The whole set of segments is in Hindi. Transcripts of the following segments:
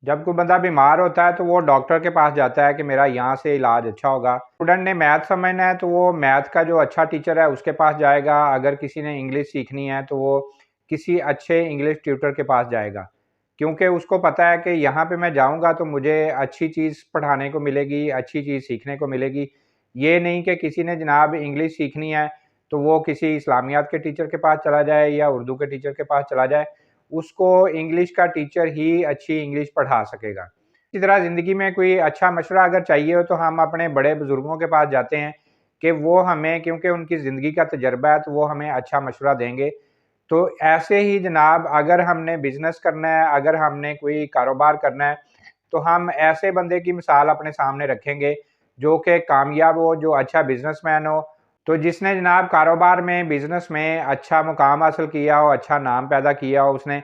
जब कोई बंदा बीमार होता है तो वो डॉक्टर के पास जाता है कि मेरा यहाँ से इलाज अच्छा होगा। स्टूडेंट ने मैथ समझना है तो वो मैथ का जो अच्छा टीचर है उसके पास जाएगा। अगर किसी ने इंग्लिश सीखनी है तो वो किसी अच्छे इंग्लिश ट्यूटर के पास जाएगा, क्योंकि उसको पता है कि यहाँ पे मैं जाऊँगा तो मुझे अच्छी चीज़ पढ़ाने को मिलेगी, अच्छी चीज़ सीखने को मिलेगी। ये नहीं कि किसी ने जनाब इंग्लिश सीखनी है तो वो किसी इस्लामियात के टीचर के पास चला जाए या उर्दू के टीचर के पास चला जाए, उसको इंग्लिश का टीचर ही अच्छी इंग्लिश पढ़ा सकेगा। इसी तरह ज़िंदगी में कोई अच्छा मशवरा अगर चाहिए हो तो हम अपने बड़े बुज़ुर्गों के पास जाते हैं कि वो हमें, क्योंकि उनकी ज़िंदगी का तजर्बा है, तो वो हमें अच्छा मशवरा देंगे। तो ऐसे ही जनाब अगर हमने बिज़नेस करना है, अगर हमने कोई कारोबार करना है, तो हम ऐसे बंदे की मिसाल अपने सामने रखेंगे जो कि कामयाब हो, जो अच्छा बिज़नेसमैन हो। तो जिसने जनाब कारोबार में, बिज़नेस में अच्छा मुकाम हासिल किया हो, अच्छा नाम पैदा किया हो उसने,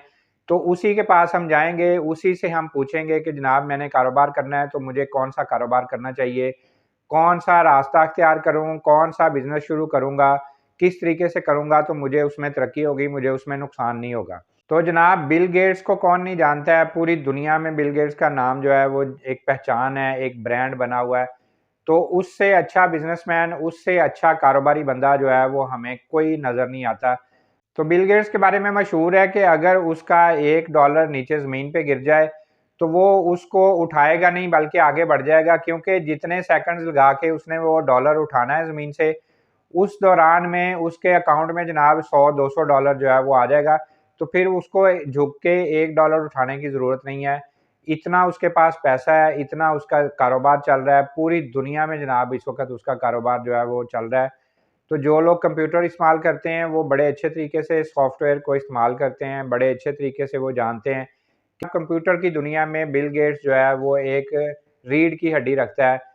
तो उसी के पास हम जाएँगे, उसी से हम पूछेंगे कि जनाब मैंने कारोबार करना है तो मुझे कौन-सा कारोबार करना चाहिए? कौन-सा रास्ता अख्तियार करूँ? कौन-सा बिज़नेस शुरू करूँगा? किस तरीके से करूँगा तो मुझे उसमें तरक्की होगी, मुझे उसमें नुकसान नहीं होगा? तो जनाब बिल गेट्स को कौन नहीं जानता है, पूरी दुनिया में बिल गेट्स का नाम जो है वो एक पहचान है, एक ब्रांड बना हुआ है। तो उससे अच्छा बिज़नेसमैन, उससे अच्छा कारोबारी बंदा जो है वो हमें कोई नज़र नहीं आता। तो बिल गेट्स के बारे में मशहूर है कि अगर उसका $1 नीचे ज़मीन पे गिर जाए, तो वो उसको उठाएगा नहीं बल्कि आगे बढ़ जाएगा, क्योंकि जितने सेकंड्स लगा के उसने वो डॉलर उठाना है ज़मीन से, उस दौरान में उसके अकाउंट में जनाब $100-200 जो है वो आ जाएगा। तो फिर उसको झुक के $1 उठाने की ज़रूरत नहीं है। इतना उसके पास पैसा है, इतना उसका कारोबार चल रहा है, पूरी दुनिया में जनाब इस वक़्त उसका कारोबार जो है वो चल रहा है। तो जो लोग कंप्यूटर इस्तेमाल करते हैं वो बड़े अच्छे तरीके से सॉफ्टवेयर को इस्तेमाल करते हैं, बड़े अच्छे तरीके से वो जानते हैं कि कंप्यूटर की दुनिया में बिल गेट्स जो है वो एक रीढ़ की हड्डी रखता है।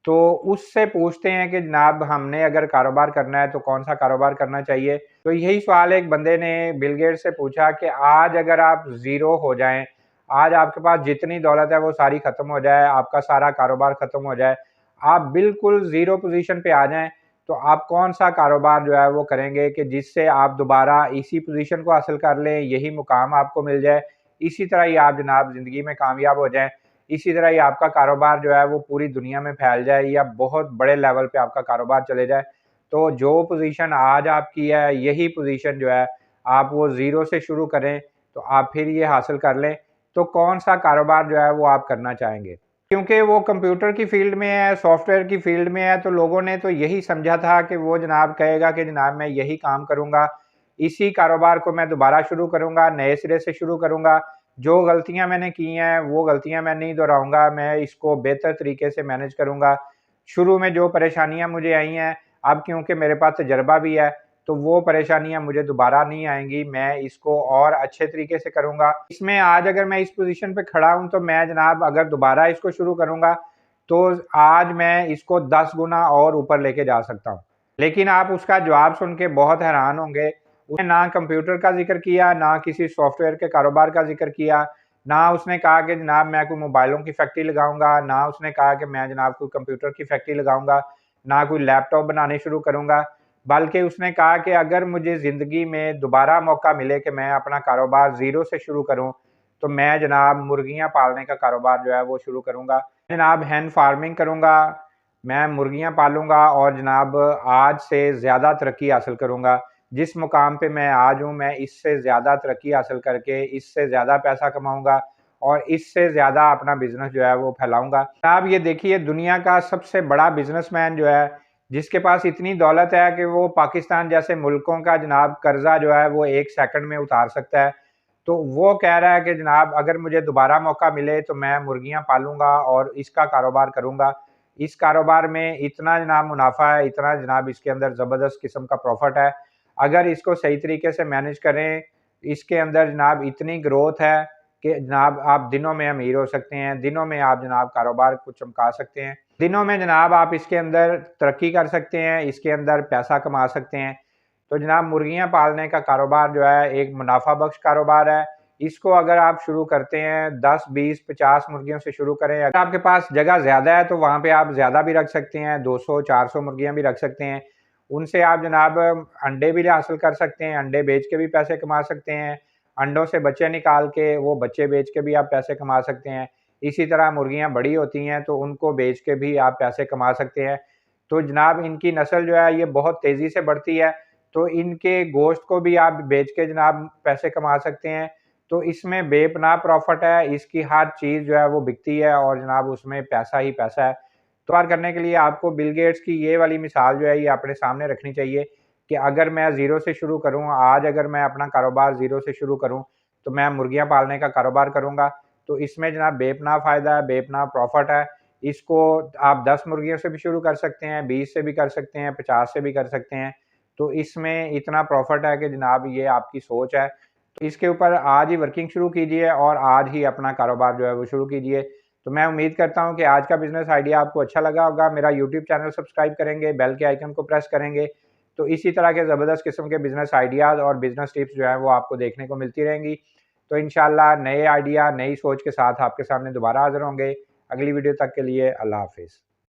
तो उससे पूछते हैं कि जनाब हमने अगर कारोबार करना है तो कौन-सा कारोबार करना चाहिए? तो यही सवाल एक बंदे ने बिल गेट्स से पूछा कि आज अगर आप ज़ीरो हो जाएँ, आज आपके पास जितनी दौलत है वो सारी ख़त्म हो जाए, आपका सारा कारोबार ख़त्म हो जाए, आप बिल्कुल ज़ीरो पोज़ीशन पे आ जाएँ, तो आप कौन-सा कारोबार जो है वो करेंगे कि जिससे आप दोबारा इसी पोज़ीशन को हासिल कर लें, यही मुकाम आपको मिल जाए, इसी तरह ही आप जनाब ज़िंदगी में कामयाब हो जाएँ। इसी तरह ही आपका कारोबार जो है वो पूरी दुनिया में फैल जाए या बहुत बड़े लेवल पे आपका कारोबार चले जाए। तो जो पोज़ीशन आज आपकी है, यही पोज़ीशन जो है आप वो ज़ीरो से शुरू करें, तो आप फिर ये हासिल कर लें। तो कौन-सा कारोबार जो है वो आप करना चाहेंगे? क्योंकि वो कंप्यूटर की फ़ील्ड में है, सॉफ्टवेयर की फ़ील्ड में है, तो लोगों ने तो यही समझा था कि वो जनाब कहेगा कि जनाब मैं यही काम करूँगा, इसी कारोबार को मैं दोबारा शुरू करूँगा, नए सिरे से शुरू करूँगा। जो गलतियाँ मैंने की हैं, वो गलतियाँ मैं नहीं दोहराऊँगा, मैं इसको बेहतर तरीके से मैनेज करूँगा। शुरू में जो परेशानियाँ मुझे आई हैं, अब क्योंकि मेरे पास तजुर्बा भी है, तो वो परेशानियाँ मुझे दोबारा नहीं आएँगी, मैं इसको और अच्छे तरीके से करूँगा। इसमें आज अगर मैं इस पोज़ीशन पे खड़ा हूँ, तो मैं जनाब अगर दोबारा इसको शुरू करूँगा, तो आज मैं इसको 10 गुना और ऊपर लेके जा सकता हूँ। लेकिन आप उसका जवाब सुन के बहुत हैरान होंगे, उसने ना कंप्यूटर का ज़िक्र किया, ना किसी सॉफ्टवेयर के कारोबार का ज़िक्र किया, ना उसने कहा कि जनाब मैं कोई मोबाइलों की फैक्ट्री लगाऊँगा, ना उसने कहा कि मैं जनाब कोई कंप्यूटर की फैक्ट्री लगाऊँगा, ना कोई लैपटॉप बनाने शुरू करूँगा। बल्कि उसने कहा कि अगर मुझे ज़िंदगी में दोबारा मौका मिले कि मैं अपना कारोबार ज़ीरो से शुरू करूँ, तो मैं जनाब मुर्गियाँ पालने का कारोबार जो है वो शुरू करूँगा। जनाब हैन फार्मिंग करूँगा, मैं मुर्गियाँ पालूँगा और जनाब आज से ज़्यादा तरक्की हासिल करूँगा। जिस मुकाम पे मैं आज हूँ, मैं इससे ज़्यादा तरक्की हासिल करके इससे ज़्यादा पैसा कमाऊँगा और इससे ज़्यादा अपना बिज़नेस जो है वो फैलाऊँगा। आप ये देखिए दुनिया का सबसे बड़ा बिज़नेसमैन जो है, जिसके पास इतनी दौलत है कि वो पाकिस्तान जैसे मुल्कों का जनाब कर्ज़ा जो है वो 1 सेकंड में उतार सकता है। तो वो कह रहा है कि जनाब अगर मुझे दोबारा मौका मिले तो मैं मुर्गियाँ पालूँगा और इसका कारोबार करूँगा। इस कारोबार में इतना जनाब मुनाफ़ा है, इतना जनाब इसके अंदर ज़बरदस्त किस्म का प्रॉफ़िट है। अगर इसको सही तरीके से मैनेज करें, इसके अंदर जनाब इतनी ग्रोथ है कि जनाब आप दिनों में अमीर हो सकते हैं, दिनों में आप जनाब कारोबार को चमका सकते हैं। दिनों में जनाब आप इसके अंदर तरक्की कर सकते हैं, इसके अंदर पैसा कमा सकते हैं। तो जनाब मुर्गियाँ पालने का कारोबार जो है एक मुनाफ़ा बख्श कारोबार है। इसको अगर आप शुरू करते हैं 10, 20, 50 मुर्गियों से शुरू करें। अगर आपके पास जगह ज़्यादा है तो वहाँ पे आप ज़्यादा भी रख सकते हैं, 200, 400 मुर्गियाँ भी रख सकते हैं। उनसे आप जनाब अंडे भी हासिल कर सकते हैं, अंडे बेच के भी पैसे कमा सकते हैं। अंडों से बच्चे निकाल के वो बच्चे बेच के भी आप पैसे कमा सकते हैं। इसी तरह मुर्गियाँ बड़ी होती हैं तो उनको बेच के भी आप पैसे कमा सकते हैं। तो जनाब इनकी नस्ल जो है ये बहुत तेज़ी से बढ़ती है, तो इनके गोश्त को भी आप बेच के जनाब पैसे कमा सकते हैं। तो इसमें बेपनाह प्रॉफ़िट है, इसकी हर चीज़ जो है वो बिकती है और जनाब उसमें पैसा ही पैसा है। कारोबार करने के लिए आपको बिल गेट्स की ये वाली मिसाल जो है ये अपने सामने रखनी चाहिए कि अगर मैं ज़ीरो से शुरू करूँ, आज अगर मैं अपना कारोबार ज़ीरो से शुरू करूँ, तो मैं मुर्गियाँ पालने का कारोबार करूँगा। तो इसमें जनाब बेपनाह फ़ायदा है, बेपनाह प्रॉफ़िट है। इसको आप 10 मुर्गियों से भी शुरू कर सकते हैं, 20 से भी कर सकते हैं, 50 से भी कर सकते हैं। तो इसमें इतना प्रॉफ़िट है कि जनाब ये आपकी सोच है। तो इसके ऊपर आज ही वर्किंग शुरू कीजिए और आज ही अपना कारोबार जो है वो शुरू कीजिए। तो मैं उम्मीद करता हूँ कि आज का बिज़नेस आइडिया आपको अच्छा लगा होगा। मेरा यूट्यूब चैनल सब्सक्राइब करेंगे, बेल के आइकन को प्रेस करेंगे, तो इसी तरह के ज़बरदस्त किस्म के बिज़नेस आइडियाज़ और बिज़नेस टिप्स जो हैं वो आपको देखने को मिलती रहेंगी। तो इंशाल्लाह नए आइडिया, नई सोच के साथ आपके सामने दोबारा हाज़िर होंगे। अगली वीडियो तक के लिए अल्लाह हाफ़िज़।